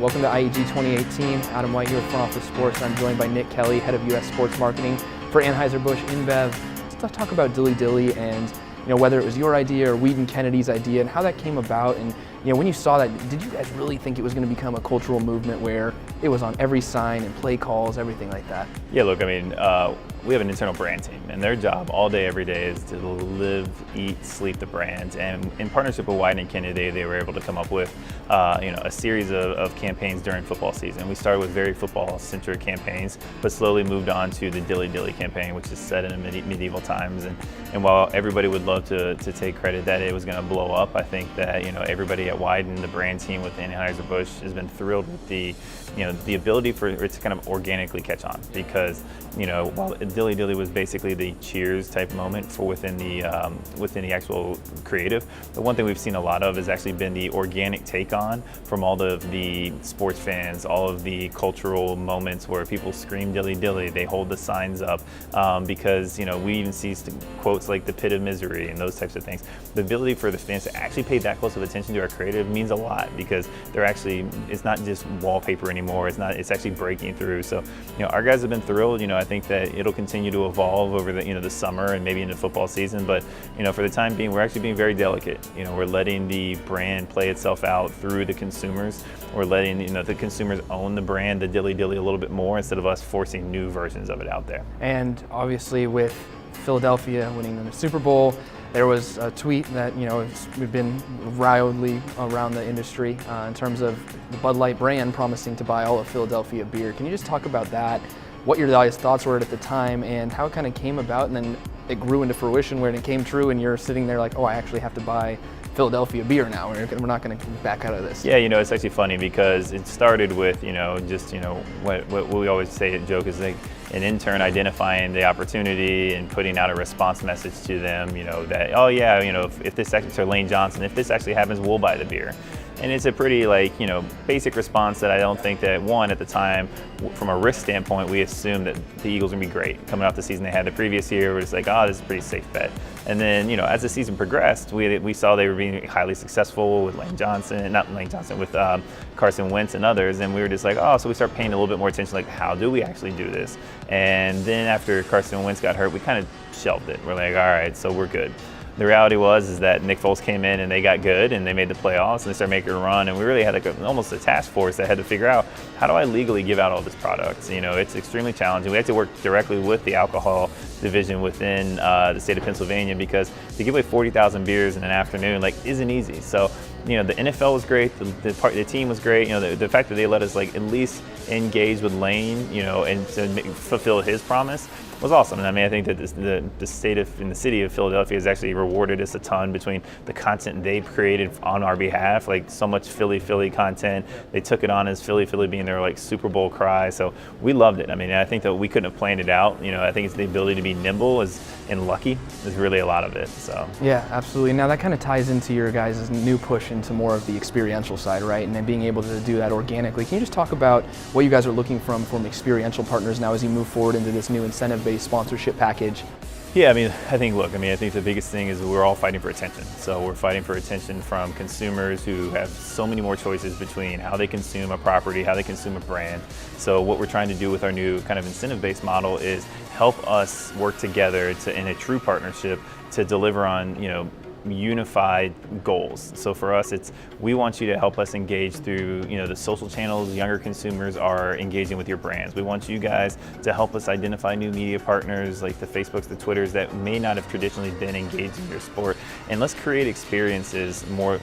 Welcome to IEG 2018. Adam White here with Front Office Sports. I'm joined by Nick Kelly, Head of U.S. Sports Marketing for Anheuser-Busch InBev. Let's talk about Dilly Dilly and whether it was your idea or Wheaton Kennedy's idea and how that came about. And when you saw that, did you guys really think it was going to become a cultural movement where it was on every sign and play calls, everything like that? Yeah, look, we have an internal brand team, and their job all day, every day is to live, eat, sleep the brand. And in partnership with Wheaton and Kennedy, they were able to come up with a series of campaigns during football season. We started with very football-centric campaigns, but slowly moved on to the Dilly Dilly campaign, which is set in medieval times. And while everybody would love to take credit that it was going to blow up, I think that everybody at Wheaton, the brand team with Anheuser-Busch, has been thrilled with the ability for it to kind of organically catch on, because while Dilly Dilly was basically the Cheers type moment for within the actual creative, the one thing we've seen a lot of has actually been the organic take on from all of the sports fans, all of the cultural moments where people scream Dilly Dilly, they hold the signs up, because we even see quotes like the pit of misery and those types of things. The ability for the fans to actually pay that close of attention to our creative means a lot, because it's not just wallpaper anymore, it's actually breaking through. So our guys have been thrilled. I think that it'll continue to evolve over the summer and maybe into football season, but for the time being, we're actually being very delicate. We're letting the brand play itself out through the consumers. We're letting the consumers own the brand, the Dilly Dilly, a little bit more, instead of us forcing new versions of it out there. And obviously with Philadelphia winning the Super Bowl, there was a tweet that we've been wildly around the industry in terms of the Bud Light brand promising to buy all of Philadelphia beer. Can you just talk about that, what your guys' thoughts were at the time, and how it kind of came about, and then it grew into fruition when it came true and you're sitting there like, oh, I actually have to buy Philadelphia beer now. We're not going to back out of this. Yeah, it's actually funny because it started with, what we always say at joke is like an intern identifying the opportunity and putting out a response message to them, that, oh yeah, if this actually, to Lane Johnson, if this actually happens, we'll buy the beer. And it's a pretty basic response that I don't think that, one, at the time, from a risk standpoint, we assumed that the Eagles would be great. Coming off the season they had the previous year, we're just like, oh, this is a pretty safe bet. And then, as the season progressed, we saw they were being highly successful with with Carson Wentz and others, and we were just like, oh, so we start paying a little bit more attention, like, how do we actually do this? And then after Carson Wentz got hurt, we kind of shelved it. We're like, all right, so we're good. The reality is that Nick Foles came in and they got good and they made the playoffs and they started making a run, and we really had almost a task force that had to figure out, how do I legally give out all this product? It's extremely challenging. We had to work directly with the alcohol division within the state of Pennsylvania, because to give away 40,000 beers in an afternoon isn't easy. So the NFL was great, the team was great. The fact that they let us at least engage with Lane, and to fulfill his promise was awesome. And I think that the city of Philadelphia has actually rewarded us a ton between the content they've created on our behalf, so much Philly content. They took it on as Philly being their Super Bowl cry. So we loved it. I think that we couldn't have planned it out. I think it's the ability to be nimble and lucky is really a lot of it. So yeah, absolutely. Now that kind of ties into your guys' new push into more of the experiential side, right? And then being able to do that organically. Can you just talk about what you guys are looking from experiential partners now as you move forward into this new incentive-based sponsorship package? Yeah, I think the biggest thing is we're all fighting for attention. So we're fighting for attention from consumers who have so many more choices between how they consume a property, how they consume a brand. So what we're trying to do with our new kind of incentive-based model is help us work together in a true partnership to deliver on, unified goals. So for us, we want you to help us engage through the social channels younger consumers are engaging with your brands. We want you guys to help us identify new media partners like the Facebooks, the Twitters that may not have traditionally been engaged in your sport, and let's create experiences more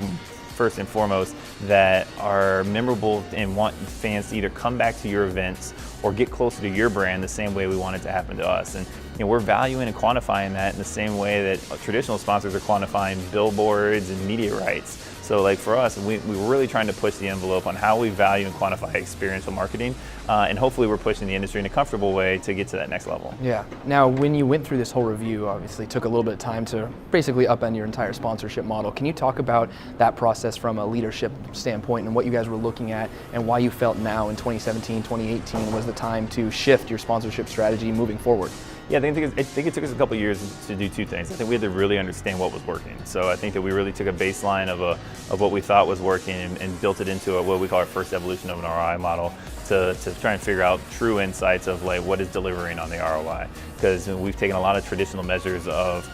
first and foremost that are memorable and want fans to either come back to your events or get closer to your brand the same way we want it to happen to us. And we're valuing and quantifying that in the same way that traditional sponsors are quantifying billboards and media rights. So for us, we're really trying to push the envelope on how we value and quantify experiential marketing, and hopefully we're pushing the industry in a comfortable way to get to that next level. Yeah. Now, when you went through this whole review, obviously it took a little bit of time to basically upend your entire sponsorship model. Can you talk about that process from a leadership standpoint and what you guys were looking at, and why you felt now in 2017, 2018 was the time to shift your sponsorship strategy moving forward? Yeah, I think it took us a couple years to do two things. I think we had to really understand what was working. So I think that we really took a baseline of what we thought was working and built it into what we call our first evolution of an ROI model to try and figure out true insights of like what is delivering on the ROI. Because we've taken a lot of traditional measures of,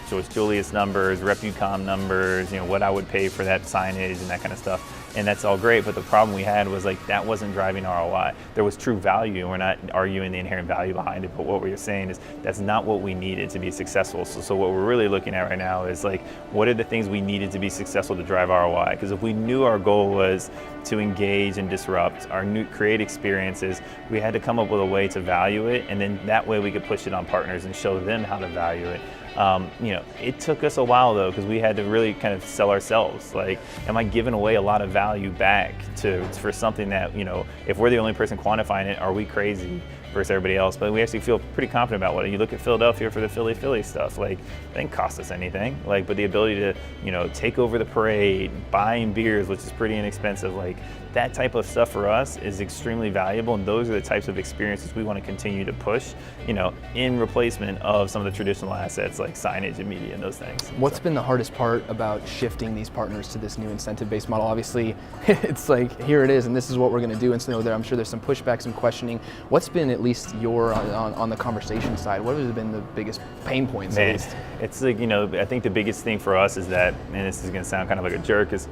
George Julius numbers, RepUcom numbers, what I would pay for that signage and that kind of stuff. And that's all great, but the problem we had was like that wasn't driving ROI. There was true value, and we're not arguing the inherent value behind it, but what we were saying is that's not what we needed to be successful. So what we're really looking at right now is like, what are the things we needed to be successful to drive ROI? Because if we knew our goal was to engage and disrupt, create experiences, we had to come up with a way to value it, and then that way we could push it on partners and show them how to value it. It took us a while though, because we had to really kind of sell ourselves. Like, am I giving away a lot of value back for something that, if we're the only person quantifying it, are we crazy versus everybody else? But we actually feel pretty confident about what. You look at Philadelphia for the Philly stuff, like, it didn't cost us anything. Like, but the ability to, take over the parade, buying beers, which is pretty inexpensive, like, that type of stuff for us is extremely valuable, and those are the types of experiences we want to continue to push, in replacement of some of the traditional assets like signage and media and those things. What's been the hardest part about shifting these partners to this new incentive-based model? Obviously, it's like, here it is, and this is what we're going to do, and so I'm sure there's some pushback, some questioning. What's been at least on the conversation side? What have been the biggest pain points? Man, at least? It's like, I think the biggest thing for us is that, and this is going to sound kind of like a jerk, is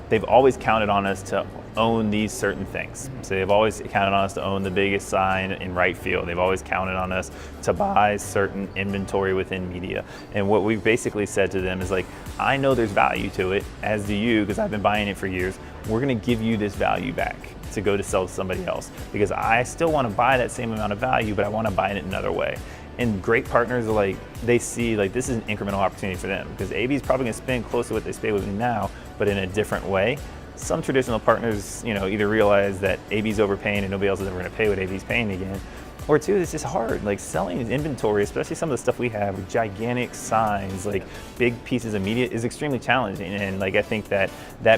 they've always counted on us to own these certain things. So they've always counted on us to own the biggest sign in right field. They've always counted on us to buy certain inventory within media. And what we've basically said to them is like, I know there's value to it, as do you, because I've been buying it for years. We're gonna give you this value back to go to sell to somebody else, because I still wanna buy that same amount of value, but I wanna buy it another way. And great partners are like, they see like this is an incremental opportunity for them, because AB is probably gonna spend close to what they spend with me now, but in a different way. Some traditional partners, either realize that AB's overpaying and nobody else is ever gonna pay what AB's paying again, or two, it's just hard. Like, selling inventory, especially some of the stuff we have, with gigantic signs, like big pieces of media, is extremely challenging. And like, I think that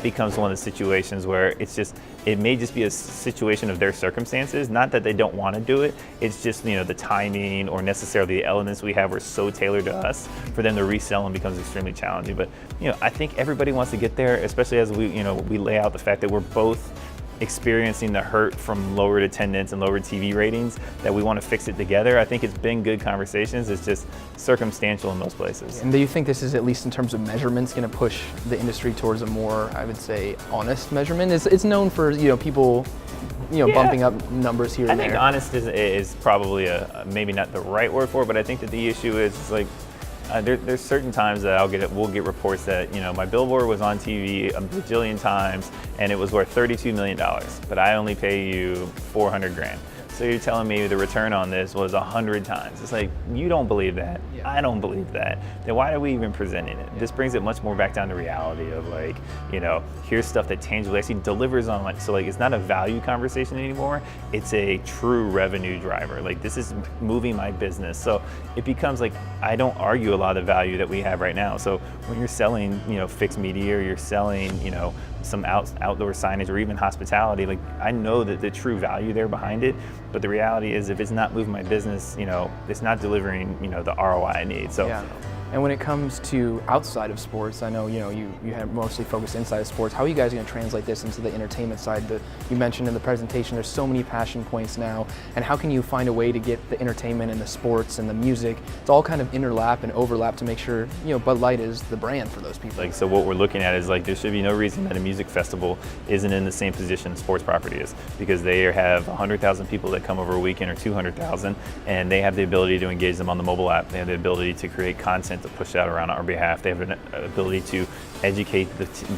becomes one of the situations where it may just be a situation of their circumstances, not that they don't want to do it. It's just, the timing or necessarily the elements we have are so tailored to us, for them to resell them becomes extremely challenging. But, I think everybody wants to get there, especially as we lay out the fact that we're both experiencing the hurt from lowered attendance and lowered TV ratings, that we want to fix it together. I think it's been good conversations. It's just circumstantial in most places. And do you think this is, at least in terms of measurements, going to push the industry towards a more, I would say, honest measurement? It's known for, people, bumping up numbers here and there. I think honest is probably maybe not the right word for it, but I think that the issue is like, there's certain times that we'll get reports that, my billboard was on TV a bajillion times and it was worth $32 million, but I only pay you $400,000. So you're telling me the return on this was 100 times. It's like, you don't believe that. Yeah. I don't believe that. Then why are we even presenting it? Yeah. This brings it much more back down to reality of like, here's stuff that tangibly actually delivers on like, so like, it's not a value conversation anymore. It's a true revenue driver. Like, this is moving my business. So it becomes like, I don't argue a lot of value that we have right now. So when you're selling, fixed media, or you're selling, some outdoor signage, or even hospitality, like, I know that the true value there behind it, but the reality is, if it's not moving my business, it's not delivering, the ROI I need. So. Yeah. And when it comes to outside of sports, I know you have mostly focused inside of sports. How are you guys going to translate this into the entertainment side? You mentioned in the presentation there's so many passion points now, and how can you find a way to get the entertainment and the sports and the music to all kind of interlap and overlap to make sure Bud Light is the brand for those people? Like, so what we're looking at is like, there should be no reason that a music festival isn't in the same position sports property is, because they have 100,000 people that come over a weekend, or 200,000, and they have the ability to engage them on the mobile app. They have the ability to create content to push out around our behalf. They have an ability to educate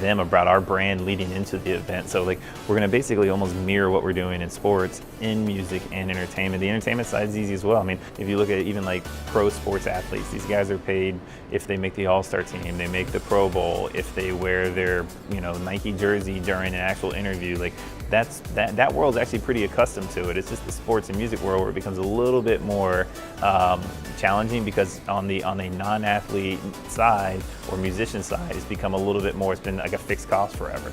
them about our brand leading into the event. So like, we're going to basically almost mirror what we're doing in sports, in music, and entertainment. The entertainment side is easy as well. I mean, if you look at even like pro sports athletes, these guys are paid if they make the All-Star team, they make the Pro Bowl, if they wear their Nike jersey during an actual interview. Like, that world's actually pretty accustomed to it. It's just the sports and music world where it becomes a little bit more challenging, because on a non-athlete side or musician side, it's become a little bit more, it's been like a fixed cost forever.